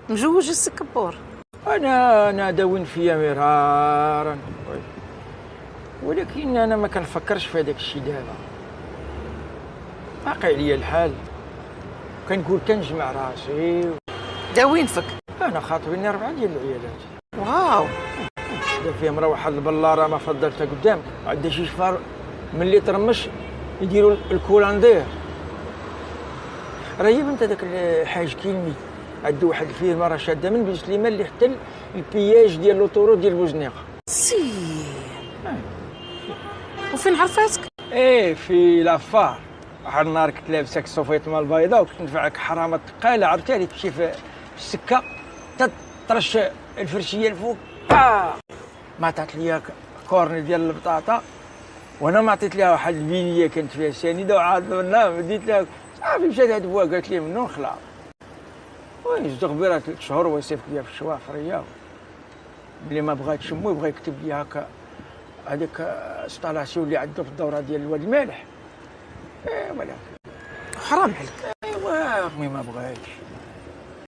مجوج السكبور. انا داوين فيا مرارا، ولكن انا ما كنفكرش في هذاك الشيء دابا، باقي عليا الحال، كنقول كنجمع راسي. داوين فيك. انا خاطبيني 4 ديال العيالات. واو. دا فيهم راه واحد البلاره ما فضلتها قدام، عندها شي شفار ملي ترمش يديروا الكولاندير. راه هي بنت هذاك الحاج كيلمي عنده واحد الفيرما راه شاده من بن سليمان اللي حتى البياج ديال لوطورو ديال بوزنيقه. سي. وفين عرفاتك؟ في لافار. واحد النهار كنت لابسه الصوفيط مال البيضاء وكنت ندفعك حرامه ثقاله، عرفتي تمشي في السكه تطرش الفرشيه الفوق، ما عطات ليا كورني ديال البطاطا، وانا ما عطيت لها واحد البينيه كانت فيها سنيده وعاد منها ديت لها صافي مشات هاد بوا قالت لي منو خلاص. زدت غبيره 3 شهور وصيفط ليا في الشوافريه، ملي ما بغاتش امي بغا يكتب لي هكا هذيك انستالاسيون اللي عنده في الدوره ديال الواد المالح. ولكن حرام عليك. ايوا امي ما بغاتش.